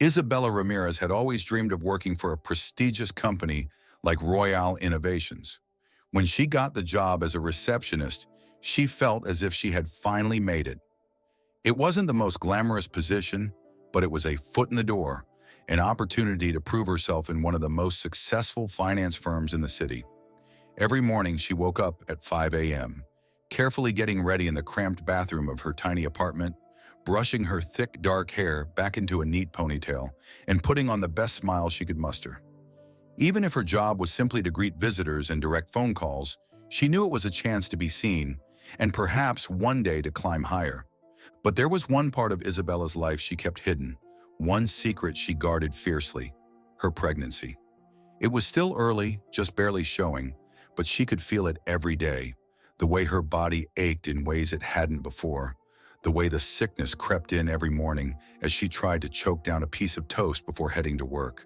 Isabella Ramirez had always dreamed of working for a prestigious company like Royale Innovations. When she got the job as a receptionist, she felt as if she had finally made it. It wasn't the most glamorous position, but it was a foot in the door, an opportunity to prove herself in one of the most successful finance firms in the city. Every morning she woke up at 5 a.m., carefully getting ready in the cramped bathroom of her tiny apartment, brushing her thick dark hair back into a neat ponytail, and putting on the best smile she could muster. Even if her job was simply to greet visitors and direct phone calls, she knew it was a chance to be seen, and perhaps one day to climb higher. But there was one part of Isabella's life she kept hidden, one secret she guarded fiercely: her pregnancy. It was still early, just barely showing, but she could feel it every day, the way her body ached in ways it hadn't before, the way the sickness crept in every morning as she tried to choke down a piece of toast before heading to work.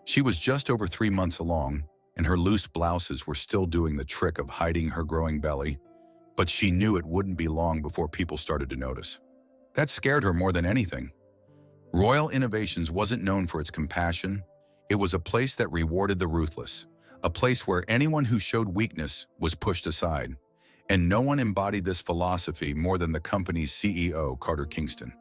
She was just over 3 months along, and her loose blouses were still doing the trick of hiding her growing belly, but she knew it wouldn't be long before people started to notice. That scared her more than anything. Royal Innovations wasn't known for its compassion. It was a place that rewarded the ruthless, a place where anyone who showed weakness was pushed aside. And no one embodied this philosophy more than the company's CEO, Carter Kingston.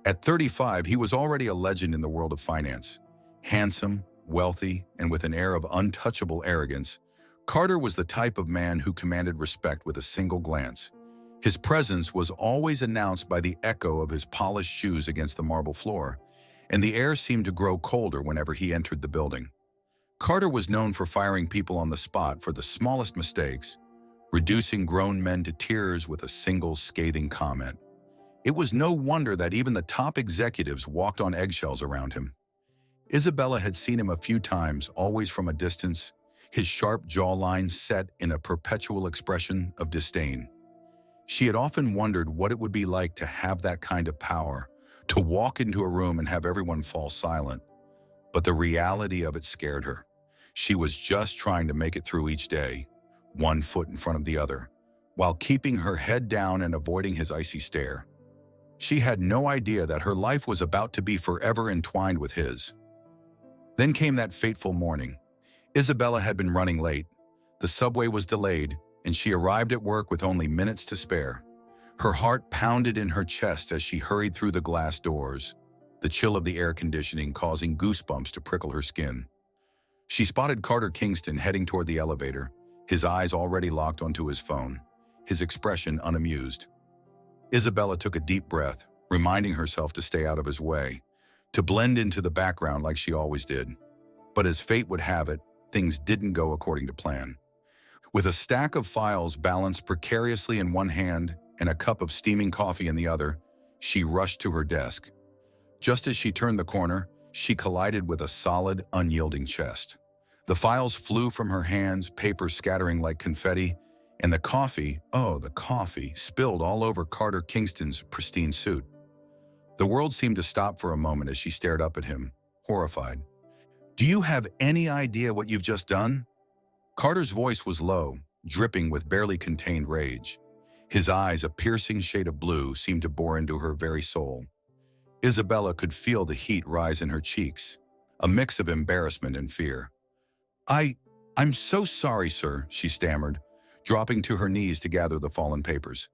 At 35, he was already a legend in the world of finance. Handsome, wealthy, and with an air of untouchable arrogance, Carter was the type of man who commanded respect with a single glance. His presence was always announced by the echo of his polished shoes against the marble floor, and the air seemed to grow colder whenever he entered the building. Carter was known for firing people on the spot for the smallest mistakes, reducing grown men to tears with a single scathing comment. It was no wonder that even the top executives walked on eggshells around him. Isabella had seen him a few times, always from a distance, his sharp jawline set in a perpetual expression of disdain. She had often wondered what it would be like to have that kind of power, to walk into a room and have everyone fall silent. But the reality of it scared her. She was just trying to make it through each day, one foot in front of the other, while keeping her head down and avoiding his icy stare. She had no idea that her life was about to be forever entwined with his. Then came that fateful morning. Isabella had been running late. The subway was delayed, and she arrived at work with only minutes to spare. Her heart pounded in her chest as she hurried through the glass doors, the chill of the air conditioning causing goosebumps to prickle her skin. She spotted Carter Kingston heading toward the elevator, his eyes already locked onto his phone, his expression unamused. Isabella took a deep breath, reminding herself to stay out of his way, to blend into the background like she always did. But as fate would have it, things didn't go according to plan. With a stack of files balanced precariously in one hand and a cup of steaming coffee in the other, she rushed to her desk. Just as she turned the corner, she collided with a solid, unyielding chest. The files flew from her hands, paper scattering like confetti, and the coffee, spilled all over Carter Kingston's pristine suit. The world seemed to stop for a moment as she stared up at him, horrified. "Do you have any idea what you've just done?" Carter's voice was low, dripping with barely contained rage. His eyes, a piercing shade of blue, seemed to bore into her very soul. Isabella could feel the heat rise in her cheeks, a mix of embarrassment and fear. I'm so sorry, sir," she stammered, dropping to her knees to gather the fallen papers.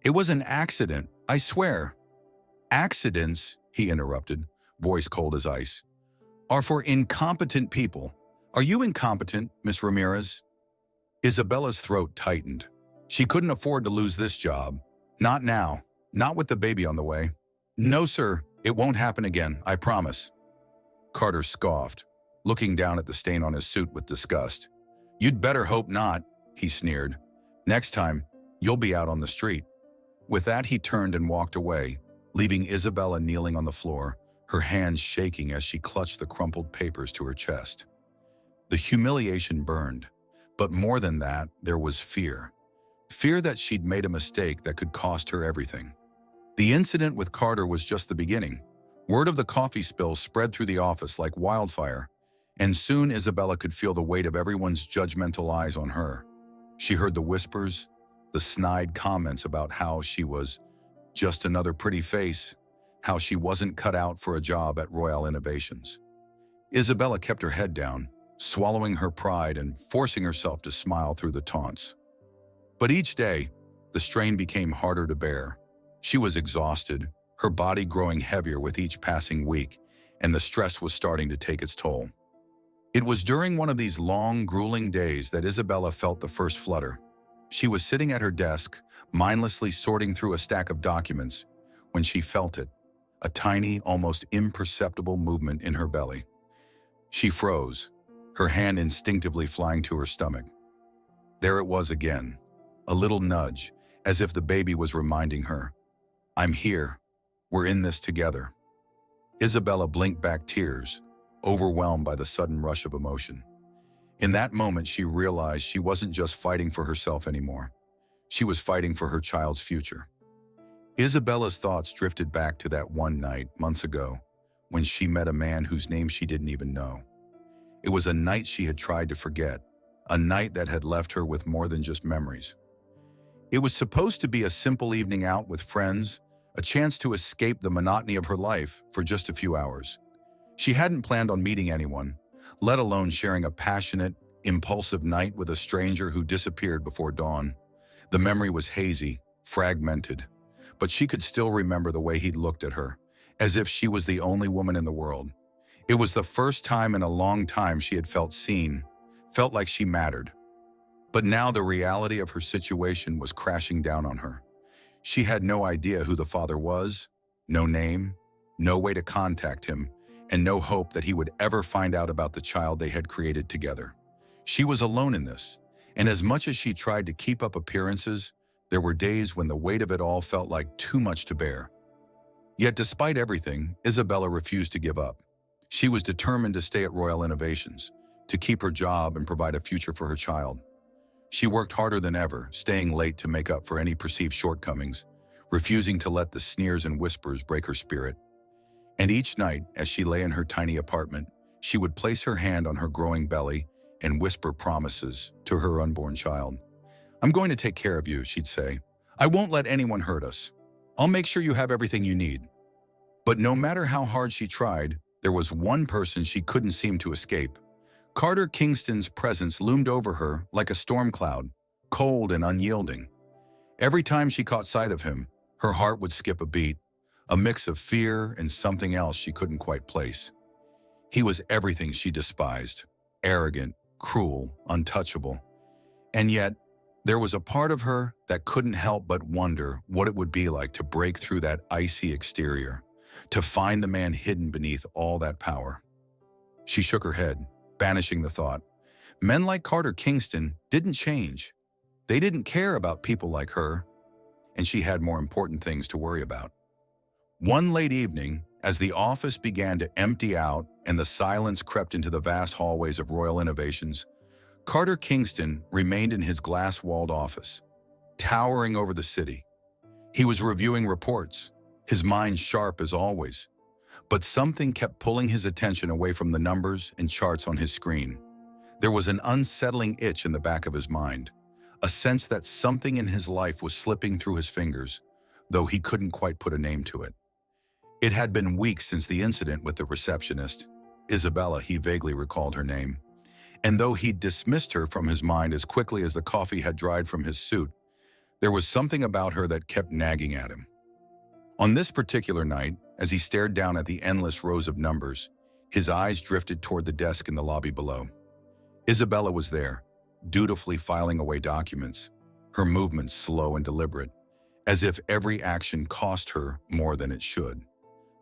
"It was an accident, I swear." "Accidents," he interrupted, voice cold as ice, "are for incompetent people. Are you incompetent, Miss Ramirez?" Isabella's throat tightened. She couldn't afford to lose this job. Not now, not with the baby on the way. "No, sir, it won't happen again, I promise." Carter scoffed, looking down at the stain on his suit with disgust. "You'd better hope not," he sneered. "Next time, you'll be out on the street." With that, he turned and walked away, leaving Isabella kneeling on the floor, her hands shaking as she clutched the crumpled papers to her chest. The humiliation burned, but more than that, there was fear. Fear that she'd made a mistake that could cost her everything. The incident with Carter was just the beginning. Word of the coffee spill spread through the office like wildfire, and soon Isabella could feel the weight of everyone's judgmental eyes on her. She heard the whispers, the snide comments about how she was just another pretty face, how she wasn't cut out for a job at Royal Innovations. Isabella kept her head down, swallowing her pride and forcing herself to smile through the taunts. But each day, the strain became harder to bear. She was exhausted, her body growing heavier with each passing week, and the stress was starting to take its toll. It was during one of these long, grueling days that Isabella felt the first flutter. She was sitting at her desk, mindlessly sorting through a stack of documents, when she felt it, a tiny, almost imperceptible movement in her belly. She froze, her hand instinctively flying to her stomach. There it was again, a little nudge, as if the baby was reminding her, "I'm here. We're in this together." Isabella blinked back tears, overwhelmed by the sudden rush of emotion. In that moment, she realized she wasn't just fighting for herself anymore. She was fighting for her child's future. Isabella's thoughts drifted back to that one night, months ago, when she met a man whose name she didn't even know. It was a night she had tried to forget, a night that had left her with more than just memories. It was supposed to be a simple evening out with friends, a chance to escape the monotony of her life for just a few hours. She hadn't planned on meeting anyone, let alone sharing a passionate, impulsive night with a stranger who disappeared before dawn. The memory was hazy, fragmented, but she could still remember the way he'd looked at her, as if she was the only woman in the world. It was the first time in a long time she had felt seen, felt like she mattered. But now the reality of her situation was crashing down on her. She had no idea who the father was, no name, no way to contact him, and no hope that he would ever find out about the child they had created together. She was alone in this, and as much as she tried to keep up appearances, there were days when the weight of it all felt like too much to bear. Yet despite everything, Isabella refused to give up. She was determined to stay at Royal Innovations, to keep her job and provide a future for her child. She worked harder than ever, staying late to make up for any perceived shortcomings, refusing to let the sneers and whispers break her spirit. And each night, as she lay in her tiny apartment, she would place her hand on her growing belly and whisper promises to her unborn child. "I'm going to take care of you," she'd say. "I won't let anyone hurt us. I'll make sure you have everything you need." But no matter how hard she tried, there was one person she couldn't seem to escape. Carter Kingston's presence loomed over her like a storm cloud, cold and unyielding. Every time she caught sight of him, her heart would skip a beat, a mix of fear and something else she couldn't quite place. He was everything she despised, arrogant, cruel, untouchable. And yet, there was a part of her that couldn't help but wonder what it would be like to break through that icy exterior, to find the man hidden beneath all that power. She shook her head, banishing the thought. Men like Carter Kingston didn't change. They didn't care about people like her, and she had more important things to worry about. One late evening, as the office began to empty out and the silence crept into the vast hallways of Royal Innovations, Carter Kingston remained in his glass-walled office, towering over the city. He was reviewing reports, his mind sharp as always, but something kept pulling his attention away from the numbers and charts on his screen. There was an unsettling itch in the back of his mind, a sense that something in his life was slipping through his fingers, though he couldn't quite put a name to it. It had been weeks since the incident with the receptionist. Isabella, he vaguely recalled her name. And though he'd dismissed her from his mind as quickly as the coffee had dried from his suit, there was something about her that kept nagging at him. On this particular night, as he stared down at the endless rows of numbers, his eyes drifted toward the desk in the lobby below. Isabella was there, dutifully filing away documents, her movements slow and deliberate, as if every action cost her more than it should.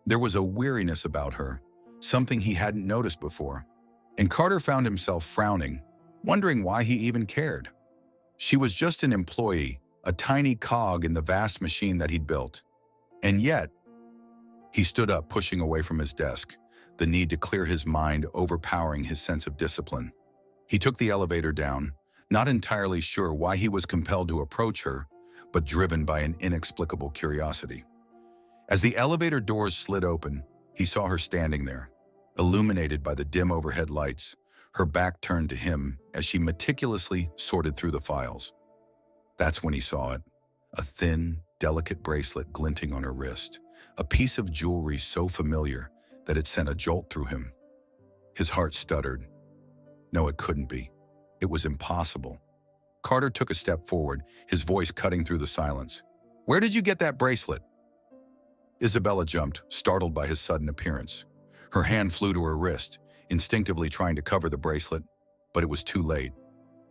There was a weariness about her, something he hadn't noticed before, and Carter found himself frowning, wondering why he even cared. She was just an employee, a tiny cog in the vast machine that he'd built. And yet, he stood up, pushing away from his desk, the need to clear his mind overpowering his sense of discipline. He took the elevator down, not entirely sure why he was compelled to approach her, but driven by an inexplicable curiosity. As the elevator doors slid open, he saw her standing there, illuminated by the dim overhead lights, her back turned to him as she meticulously sorted through the files. That's when he saw it, a thin, delicate bracelet glinting on her wrist, a piece of jewelry so familiar that it sent a jolt through him. His heart stuttered. No, it couldn't be. It was impossible. Carter took a step forward, his voice cutting through the silence. "Where did you get that bracelet?" Isabella jumped, startled by his sudden appearance. Her hand flew to her wrist, instinctively trying to cover the bracelet, but it was too late.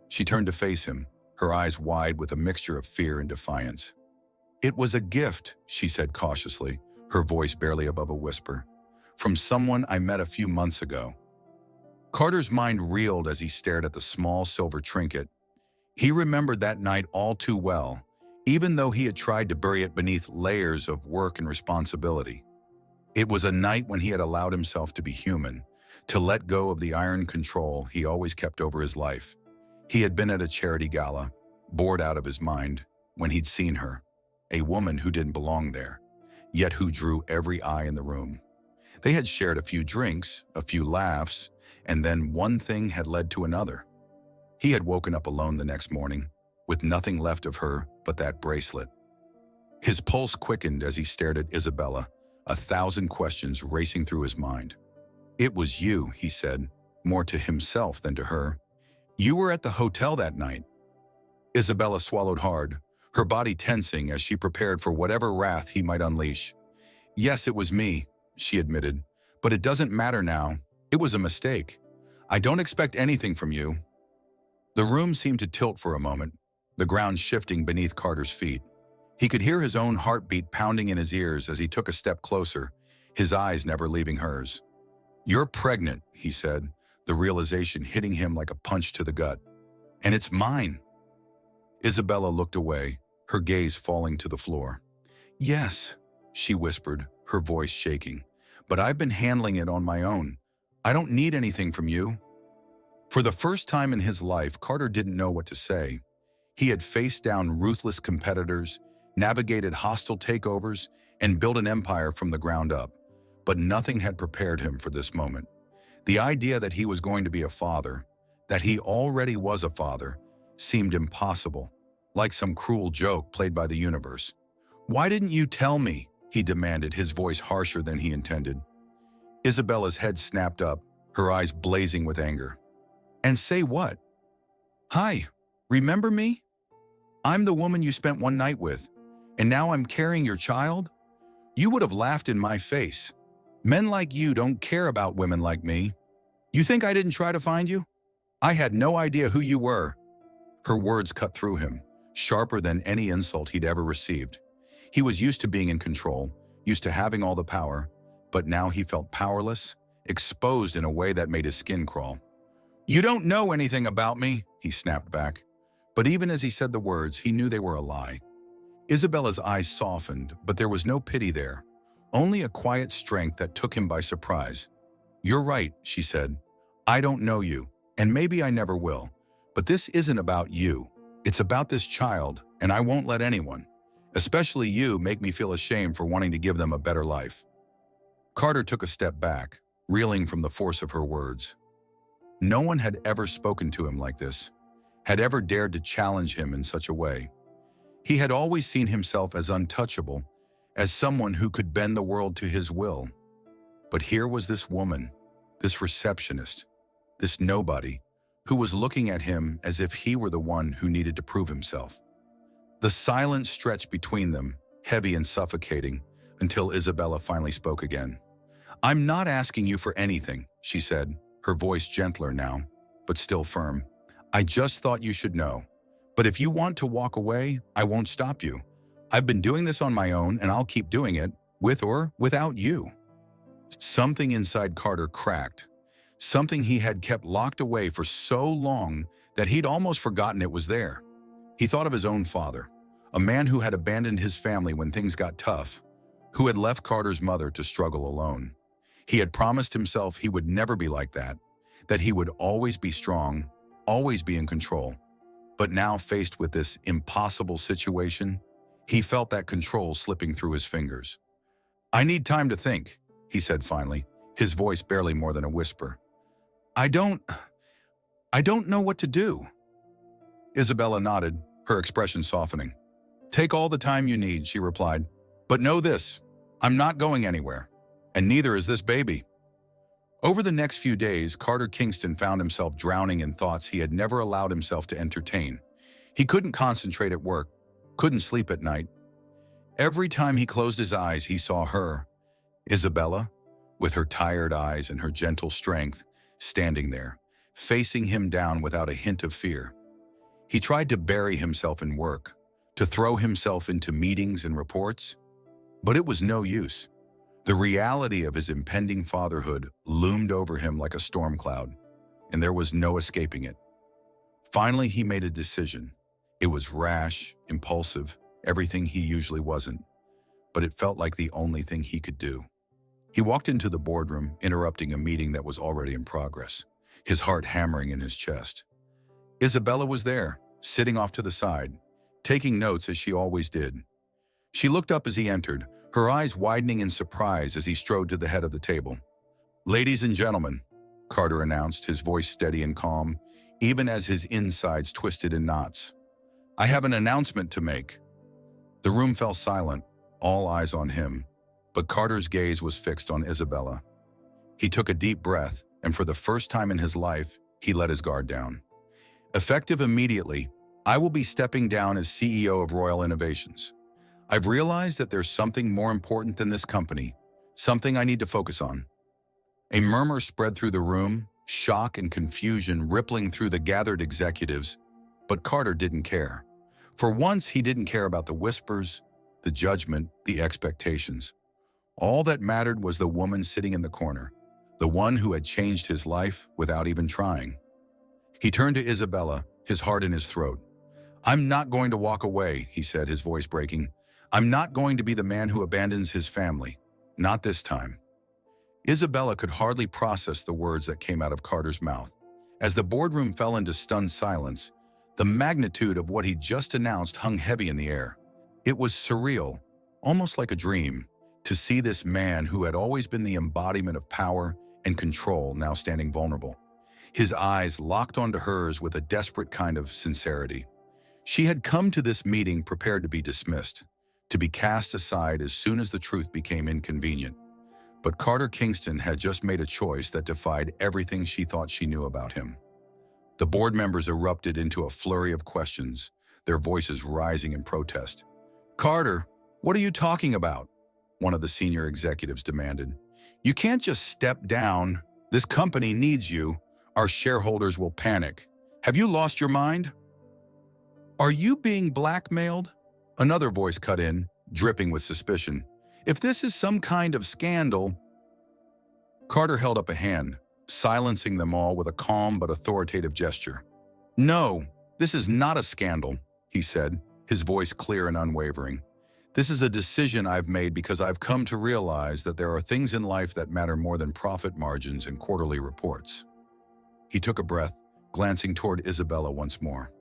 She turned to face him, her eyes wide with a mixture of fear and defiance. "It was a gift," she said cautiously, her voice barely above a whisper, "from someone I met a few months ago." Carter's mind reeled as he stared at the small silver trinket. He remembered that night all too well, even though he had tried to bury it beneath layers of work and responsibility. It was a night when he had allowed himself to be human, to let go of the iron control he always kept over his life. He had been at a charity gala, bored out of his mind, when he'd seen her, a woman who didn't belong there, yet who drew every eye in the room. They had shared a few drinks, a few laughs, and then one thing had led to another. He had woken up alone the next morning, with nothing left of her but that bracelet. His pulse quickened as he stared at Isabella, 1,000 questions racing through his mind. "It was you," he said, more to himself than to her. "You were at the hotel that night." Isabella swallowed hard, her body tensing as she prepared for whatever wrath he might unleash. "Yes, it was me," she admitted, "but it doesn't matter now. It was a mistake. I don't expect anything from you." The room seemed to tilt for a moment, the ground shifting beneath Carter's feet. He could hear his own heartbeat pounding in his ears as he took a step closer, his eyes never leaving hers. "You're pregnant," he said, the realization hitting him like a punch to the gut. "And it's mine." Isabella looked away, her gaze falling to the floor. "Yes," she whispered, her voice shaking, "but I've been handling it on my own. I don't need anything from you." For the first time in his life, Carter didn't know what to say. He had faced down ruthless competitors, navigated hostile takeovers, and built an empire from the ground up. But nothing had prepared him for this moment. The idea that he was going to be a father, that he already was a father, seemed impossible, like some cruel joke played by the universe. "Why didn't you tell me?" he demanded, his voice harsher than he intended. Isabella's head snapped up, her eyes blazing with anger. "And say what?" "Hi, remember me? I'm the woman you spent one night with, and now I'm carrying your child? You would have laughed in my face. Men like you don't care about women like me. You think I didn't try to find you? I had no idea who you were." Her words cut through him, sharper than any insult he'd ever received. He was used to being in control, used to having all the power, but now he felt powerless, exposed in a way that made his skin crawl. "You don't know anything about me," he snapped back. But even as he said the words, he knew they were a lie. Isabella's eyes softened, but there was no pity there, only a quiet strength that took him by surprise. "You're right," she said. "I don't know you, and maybe I never will. But this isn't about you. It's about this child, and I won't let anyone, especially you, make me feel ashamed for wanting to give them a better life." Carter took a step back, reeling from the force of her words. No one had ever spoken to him like this, had ever dared to challenge him in such a way. He had always seen himself as untouchable, as someone who could bend the world to his will. But here was this woman, this receptionist, this nobody, who was looking at him as if he were the one who needed to prove himself. The silence stretched between them, heavy and suffocating, until Isabella finally spoke again. "I'm not asking you for anything," she said, her voice gentler now, but still firm. "I just thought you should know. But if you want to walk away, I won't stop you. I've been doing this on my own, and I'll keep doing it, with or without you." Something inside Carter cracked, something he had kept locked away for so long that he'd almost forgotten it was there. He thought of his own father, a man who had abandoned his family when things got tough, who had left Carter's mother to struggle alone. He had promised himself he would never be like that he would always be strong, always be in control. But now, faced with this impossible situation, he felt that control slipping through his fingers. "I need time to think," he said finally, his voice barely more than a whisper. I don't know what to do." Isabella nodded, her expression softening. "Take all the time you need," she replied. "But know this, I'm not going anywhere, and neither is this baby. Over the next few days, Carter Kingston found himself drowning in thoughts he had never allowed himself to entertain. He couldn't concentrate at work, couldn't sleep at night. Every time he closed his eyes, he saw her, Isabella, with her tired eyes and her gentle strength, standing there, facing him down without a hint of fear. He tried to bury himself in work, to throw himself into meetings and reports, but it was no use. The reality of his impending fatherhood loomed over him like a storm cloud, and there was no escaping it. Finally, he made a decision. It was rash, impulsive, everything he usually wasn't, but it felt like the only thing he could do. He walked into the boardroom, interrupting a meeting that was already in progress, his heart hammering in his chest. Isabella was there, sitting off to the side, taking notes as she always did. She looked up as he entered, her eyes widening in surprise as he strode to the head of the table. "Ladies and gentlemen," Carter announced, his voice steady and calm, even as his insides twisted in knots. "I have an announcement to make." The room fell silent, all eyes on him, but Carter's gaze was fixed on Isabella. He took a deep breath, and for the first time in his life, he let his guard down. "Effective immediately, I will be stepping down as CEO of Royal Innovations. I've realized that there's something more important than this company, something I need to focus on." A murmur spread through the room, shock and confusion rippling through the gathered executives, but Carter didn't care. For once, he didn't care about the whispers, the judgment, the expectations. All that mattered was the woman sitting in the corner, the one who had changed his life without even trying. He turned to Isabella, his heart in his throat. "I'm not going to walk away," he said, his voice breaking. "I'm not going to be the man who abandons his family. Not this time." Isabella could hardly process the words that came out of Carter's mouth. As the boardroom fell into stunned silence, the magnitude of what he'd just announced hung heavy in the air. It was surreal, almost like a dream, to see this man who had always been the embodiment of power and control now standing vulnerable. His eyes locked onto hers with a desperate kind of sincerity. She had come to this meeting prepared to be dismissed, to be cast aside as soon as the truth became inconvenient. But Carter Kingston had just made a choice that defied everything she thought she knew about him. The board members erupted into a flurry of questions, their voices rising in protest. "Carter, what are you talking about?" one of the senior executives demanded. "You can't just step down. This company needs you. Our shareholders will panic. Have you lost your mind?" "Are you being blackmailed?" Another voice cut in, dripping with suspicion. "If this is some kind of scandal—" Carter held up a hand, silencing them all with a calm but authoritative gesture. "No, this is not a scandal," he said, his voice clear and unwavering. "This is a decision I've made because I've come to realize that there are things in life that matter more than profit margins and quarterly reports." He took a breath, glancing toward Isabella once more.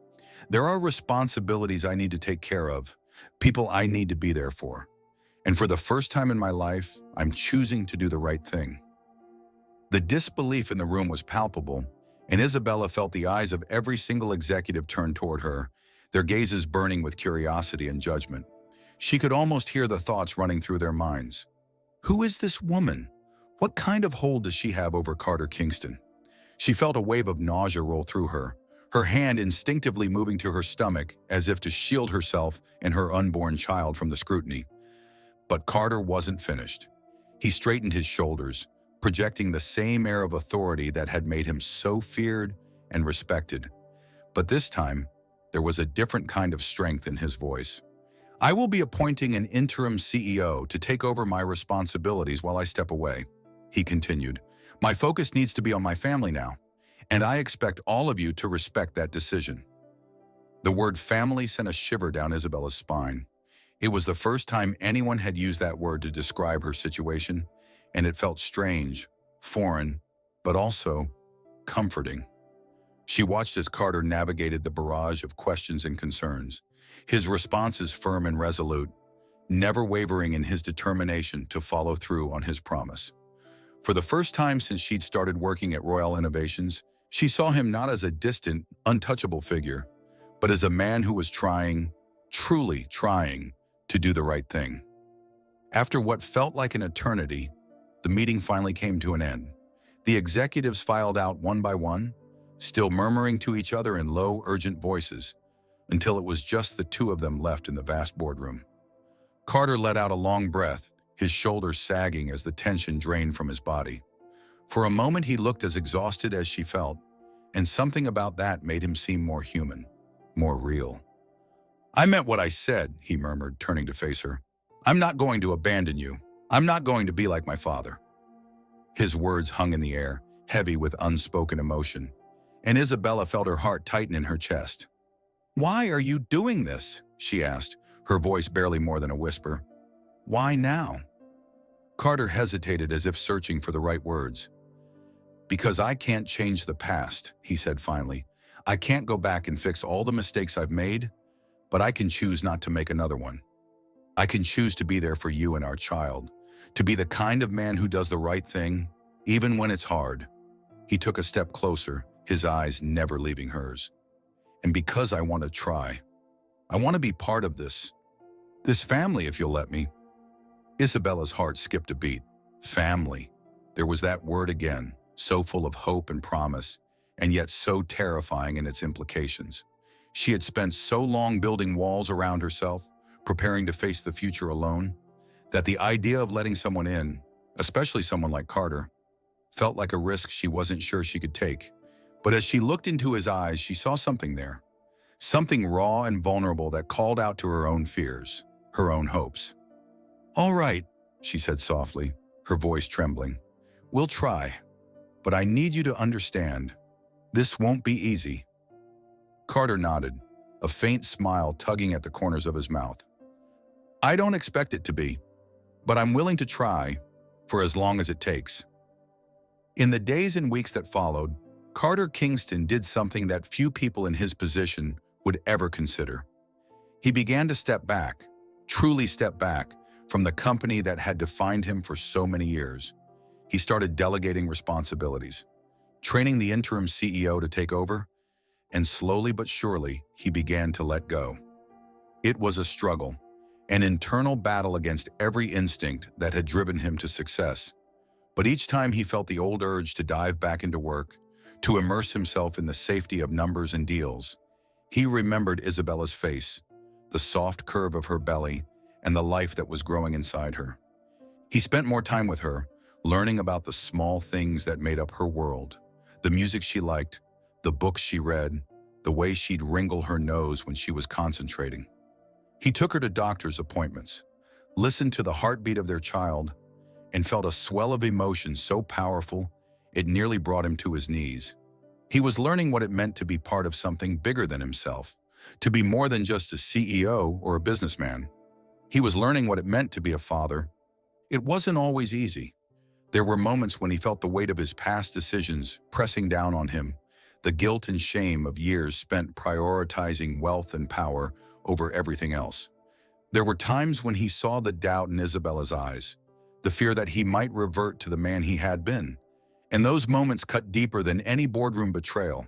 "There are responsibilities I need to take care of, people I need to be there for. And for the first time in my life, I'm choosing to do the right thing." The disbelief in the room was palpable, and Isabella felt the eyes of every single executive turned toward her, their gazes burning with curiosity and judgment. She could almost hear the thoughts running through their minds. Who is this woman? What kind of hold does she have over Carter Kingston? She felt a wave of nausea roll through her hand instinctively moving to her stomach as if to shield herself and her unborn child from the scrutiny. But Carter wasn't finished. He straightened his shoulders, projecting the same air of authority that had made him so feared and respected. But this time, there was a different kind of strength in his voice. "I will be appointing an interim CEO to take over my responsibilities while I step away," he continued. "My focus needs to be on my family now, and I expect all of you to respect that decision." The word family sent a shiver down Isabella's spine. It was the first time anyone had used that word to describe her situation, and it felt strange, foreign, but also comforting. She watched as Carter navigated the barrage of questions and concerns, his responses firm and resolute, never wavering in his determination to follow through on his promise. For the first time since she'd started working at Royal Innovations, she saw him not as a distant, untouchable figure, but as a man who was trying, truly trying, to do the right thing. After what felt like an eternity, the meeting finally came to an end. The executives filed out one by one, still murmuring to each other in low, urgent voices, until it was just the two of them left in the vast boardroom. Carter let out a long breath, his shoulders sagging as the tension drained from his body. For a moment he looked as exhausted as she felt, and something about that made him seem more human, more real. "I meant what I said," he murmured, turning to face her. "I'm not going to abandon you. I'm not going to be like my father." His words hung in the air, heavy with unspoken emotion, and Isabella felt her heart tighten in her chest. "Why are you doing this?" she asked, her voice barely more than a whisper. "Why now?" Carter hesitated as if searching for the right words. "Because I can't change the past," he said finally. "I can't go back and fix all the mistakes I've made, but I can choose not to make another one. I can choose to be there for you and our child, to be the kind of man who does the right thing, even when it's hard." He took a step closer, his eyes never leaving hers. "And because I want to try. I want to be part of this family, if you'll let me." Isabella's heart skipped a beat. Family. There was that word again, so full of hope and promise, and yet so terrifying in its implications. She had spent so long building walls around herself, preparing to face the future alone, that the idea of letting someone in, especially someone like Carter, felt like a risk she wasn't sure she could take. But as she looked into his eyes, she saw something there. Something raw and vulnerable that called out to her own fears, her own hopes. "All right," she said softly, her voice trembling. "We'll try. But I need you to understand, this won't be easy." Carter nodded, a faint smile tugging at the corners of his mouth. "I don't expect it to be, but I'm willing to try for as long as it takes." In the days and weeks that followed, Carter Kingston did something that few people in his position would ever consider. He began to step back, truly step back, from the company that had defined him for so many years. He started delegating responsibilities, training the interim CEO to take over, and slowly but surely, he began to let go. It was a struggle, an internal battle against every instinct that had driven him to success. But each time he felt the old urge to dive back into work, to immerse himself in the safety of numbers and deals, he remembered Isabella's face, the soft curve of her belly, and the life that was growing inside her. He spent more time with her, learning about the small things that made up her world, the music she liked, the books she read, the way she'd wrinkle her nose when she was concentrating. He took her to doctor's appointments, listened to the heartbeat of their child, and felt a swell of emotion so powerful it nearly brought him to his knees. He was learning what it meant to be part of something bigger than himself, to be more than just a CEO or a businessman. He was learning what it meant to be a father. It wasn't always easy. There were moments when he felt the weight of his past decisions pressing down on him, the guilt and shame of years spent prioritizing wealth and power over everything else. There were times when he saw the doubt in Isabella's eyes, the fear that he might revert to the man he had been, and those moments cut deeper than any boardroom betrayal.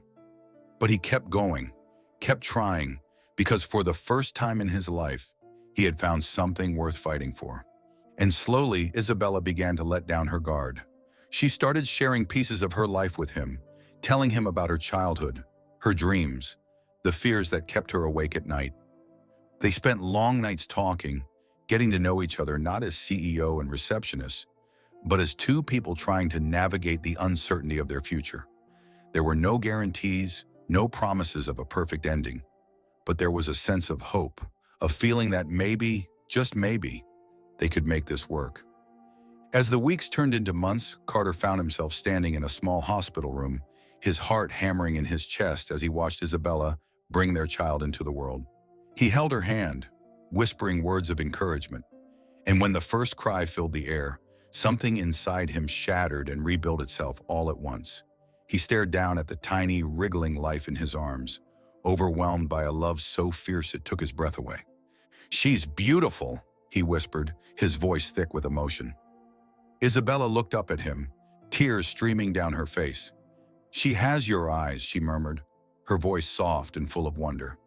But he kept going, kept trying, because for the first time in his life, he had found something worth fighting for. And slowly, Isabella began to let down her guard. She started sharing pieces of her life with him, telling him about her childhood, her dreams, the fears that kept her awake at night. They spent long nights talking, getting to know each other not as CEO and receptionist, but as two people trying to navigate the uncertainty of their future. There were no guarantees, no promises of a perfect ending, but there was a sense of hope, a feeling that maybe, just maybe, they could make this work. As the weeks turned into months, Carter found himself standing in a small hospital room, his heart hammering in his chest as he watched Isabella bring their child into the world. He held her hand, whispering words of encouragement, and when the first cry filled the air, something inside him shattered and rebuilt itself all at once. He stared down at the tiny, wriggling life in his arms, overwhelmed by a love so fierce it took his breath away. "She's beautiful," he whispered, his voice thick with emotion. Isabella looked up at him, tears streaming down her face. "She has your eyes," she murmured, her voice soft and full of wonder.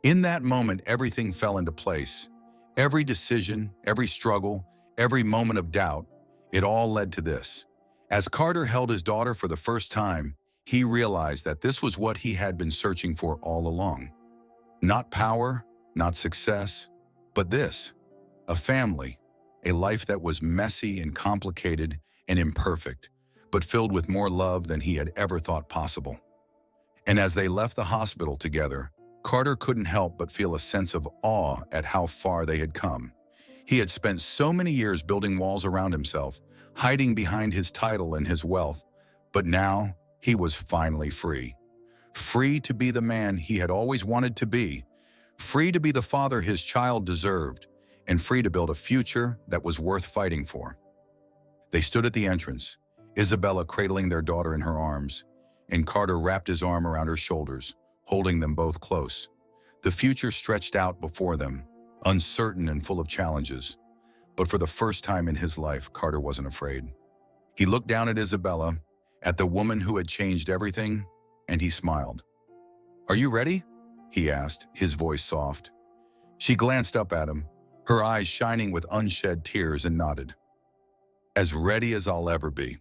In that moment, everything fell into place. Every decision, every struggle, every moment of doubt, it all led to this. As Carter held his daughter for the first time, he realized that this was what he had been searching for all along. Not power, not success, but this, a family, a life that was messy and complicated and imperfect, but filled with more love than he had ever thought possible. And as they left the hospital together, Carter couldn't help but feel a sense of awe at how far they had come. He had spent so many years building walls around himself, hiding behind his title and his wealth, but now he was finally free. Free to be the man he had always wanted to be, free to be the father his child deserved, and free to build a future that was worth fighting for. They stood at the entrance, Isabella cradling their daughter in her arms, and Carter wrapped his arm around her shoulders, holding them both close. The future stretched out before them, uncertain and full of challenges. But for the first time in his life, Carter wasn't afraid. He looked down at Isabella, at the woman who had changed everything, and he smiled. "Are you ready?" he asked, his voice soft. She glanced up at him, her eyes shining with unshed tears, and nodded. "As ready as I'll ever be."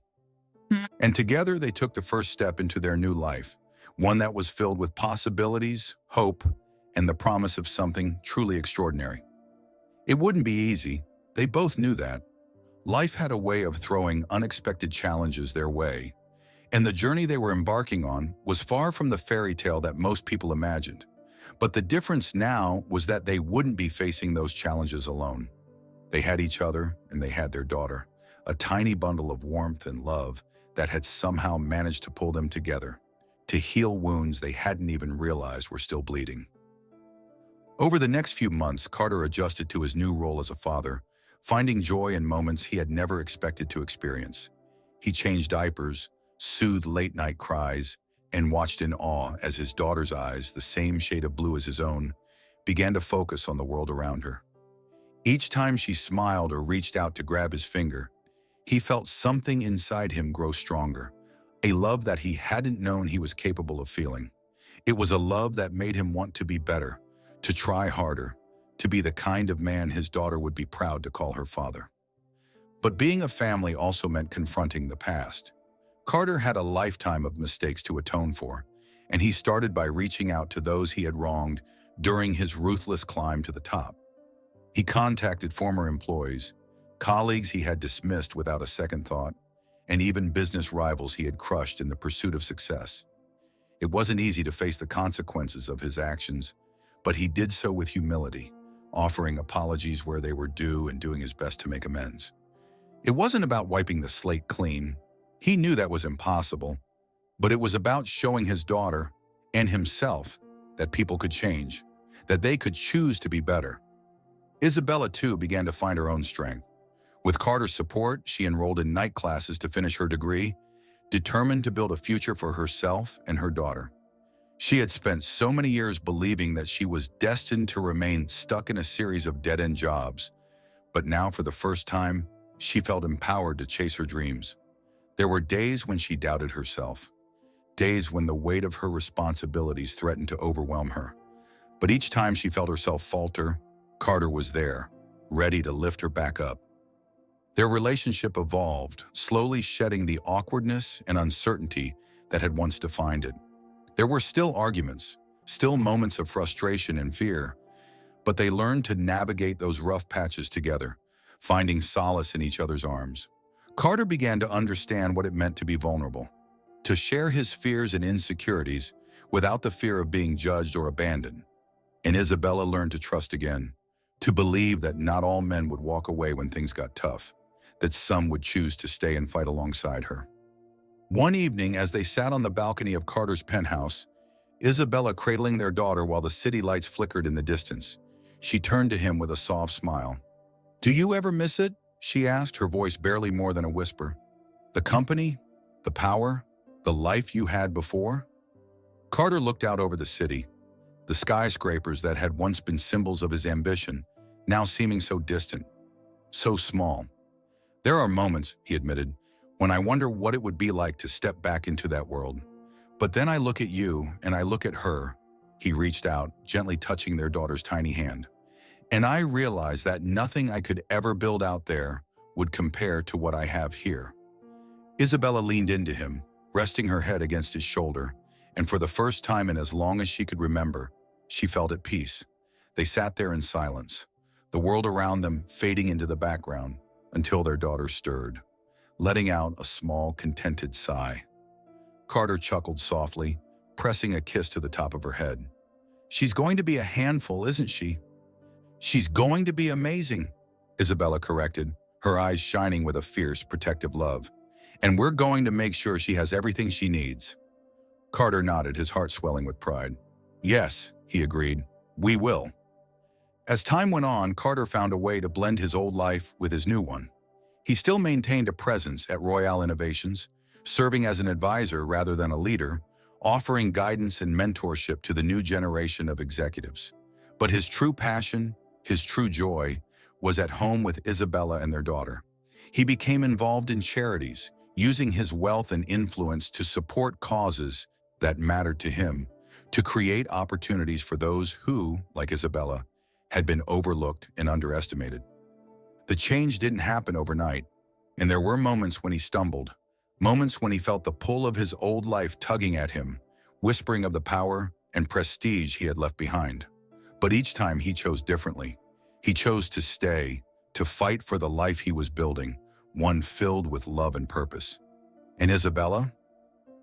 And together they took the first step into their new life, one that was filled with possibilities, hope, and the promise of something truly extraordinary. It wouldn't be easy, they both knew that. Life had a way of throwing unexpected challenges their way, and the journey they were embarking on was far from the fairy tale that most people imagined. But the difference now was that they wouldn't be facing those challenges alone. They had each other, and they had their daughter, a tiny bundle of warmth and love that had somehow managed to pull them together, to heal wounds they hadn't even realized were still bleeding. Over the next few months, Carter adjusted to his new role as a father, finding joy in moments he had never expected to experience. He changed diapers, soothed late-night cries, and watched in awe as his daughter's eyes, the same shade of blue as his own, began to focus on the world around her. Each time she smiled or reached out to grab his finger, he felt something inside him grow stronger, a love that he hadn't known he was capable of feeling. It was a love that made him want to be better, to try harder, to be the kind of man his daughter would be proud to call her father. But being a family also meant confronting the past. Carter had a lifetime of mistakes to atone for, and he started by reaching out to those he had wronged during his ruthless climb to the top. He contacted former employees, colleagues he had dismissed without a second thought, and even business rivals he had crushed in the pursuit of success. It wasn't easy to face the consequences of his actions, but he did so with humility, offering apologies where they were due and doing his best to make amends. It wasn't about wiping the slate clean. He knew that was impossible, but it was about showing his daughter and himself that people could change, that they could choose to be better. Isabella, too, began to find her own strength. With Carter's support, she enrolled in night classes to finish her degree, determined to build a future for herself and her daughter. She had spent so many years believing that she was destined to remain stuck in a series of dead-end jobs, but now, for the first time, she felt empowered to chase her dreams. There were days when she doubted herself, days when the weight of her responsibilities threatened to overwhelm her. But each time she felt herself falter, Carter was there, ready to lift her back up. Their relationship evolved, slowly shedding the awkwardness and uncertainty that had once defined it. There were still arguments, still moments of frustration and fear, but they learned to navigate those rough patches together, finding solace in each other's arms. Carter began to understand what it meant to be vulnerable, to share his fears and insecurities without the fear of being judged or abandoned. And Isabella learned to trust again, to believe that not all men would walk away when things got tough, that some would choose to stay and fight alongside her. One evening, as they sat on the balcony of Carter's penthouse, Isabella cradling their daughter while the city lights flickered in the distance, she turned to him with a soft smile. "Do you ever miss it?" she asked, her voice barely more than a whisper. "The company, the power, the life you had before?" Carter looked out over the city, the skyscrapers that had once been symbols of his ambition, now seeming so distant, so small. "There are moments," he admitted, "when I wonder what it would be like to step back into that world. But then I look at you and I look at her." He reached out, gently touching their daughter's tiny hand. And I realized that nothing I could ever build out there would compare to what I have here. Isabella leaned into him, resting her head against his shoulder, and for the first time in as long as she could remember, she felt at peace. They sat there in silence, the world around them fading into the background until their daughter stirred, letting out a small, contented sigh. Carter chuckled softly, pressing a kiss to the top of her head. "She's going to be a handful, isn't she?" "She's going to be amazing," Isabella corrected, her eyes shining with a fierce, protective love. "And we're going to make sure she has everything she needs." Carter nodded, his heart swelling with pride. "Yes," he agreed, "we will." As time went on, Carter found a way to blend his old life with his new one. He still maintained a presence at Royale Innovations, serving as an advisor rather than a leader, offering guidance and mentorship to the new generation of executives. But his true passion, his true joy, was at home with Isabella and their daughter. He became involved in charities, using his wealth and influence to support causes that mattered to him, to create opportunities for those who, like Isabella, had been overlooked and underestimated. The change didn't happen overnight, and there were moments when he stumbled, moments when he felt the pull of his old life tugging at him, whispering of the power and prestige he had left behind. But each time he chose differently. He chose to stay, to fight for the life he was building, one filled with love and purpose. And Isabella?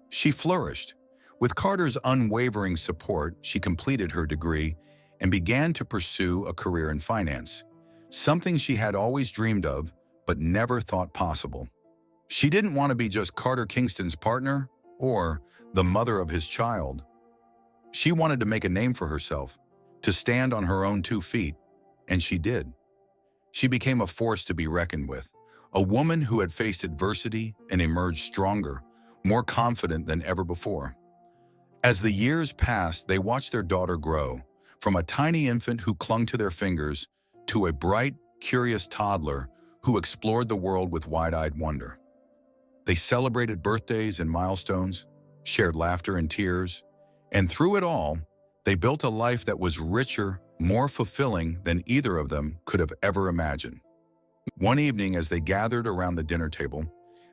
She flourished. With Carter's unwavering support, she completed her degree and began to pursue a career in finance, something she had always dreamed of but never thought possible. She didn't want to be just Carter Kingston's partner or the mother of his child. She wanted to make a name for herself, to stand on her own 2 feet, and she did. She became a force to be reckoned with, a woman who had faced adversity and emerged stronger, more confident than ever before. As the years passed, they watched their daughter grow, from a tiny infant who clung to their fingers to a bright, curious toddler who explored the world with wide-eyed wonder. They celebrated birthdays and milestones, shared laughter and tears, and through it all, they built a life that was richer, more fulfilling than either of them could have ever imagined. One evening, as they gathered around the dinner table,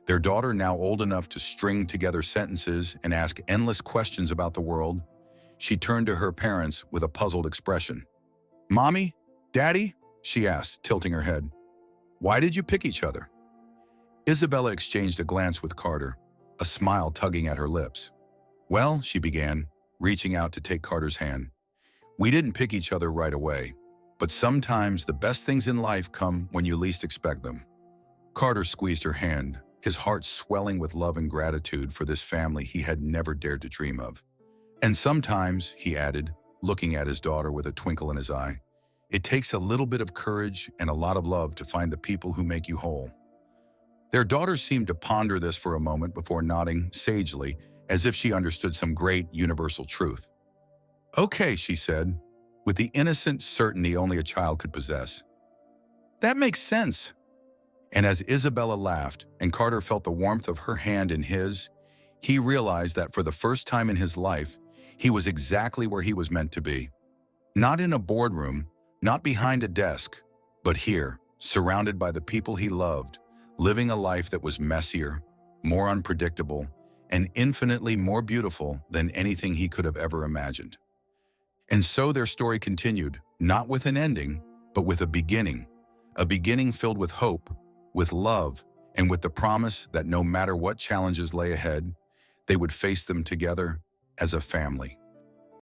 their daughter, now old enough to string together sentences and ask endless questions about the world, she turned to her parents with a puzzled expression. "Mommy? Daddy?" she asked, tilting her head. "Why did you pick each other?" Isabella exchanged a glance with Carter, a smile tugging at her lips. "Well," she began, reaching out to take Carter's hand, "we didn't pick each other right away, but sometimes the best things in life come when you least expect them." Carter squeezed her hand, his heart swelling with love and gratitude for this family he had never dared to dream of. "And sometimes," he added, looking at his daughter with a twinkle in his eye, "it takes a little bit of courage and a lot of love to find the people who make you whole." Their daughter seemed to ponder this for a moment before nodding sagely, as if she understood some great universal truth. "Okay," she said, with the innocent certainty only a child could possess. "That makes sense." And as Isabella laughed and Carter felt the warmth of her hand in his, he realized that for the first time in his life, he was exactly where he was meant to be. Not in a boardroom, not behind a desk, but here, surrounded by the people he loved, living a life that was messier, more unpredictable, and infinitely more beautiful than anything he could have ever imagined. And so their story continued, not with an ending, but with a beginning filled with hope, with love, and with the promise that no matter what challenges lay ahead, they would face them together as a family.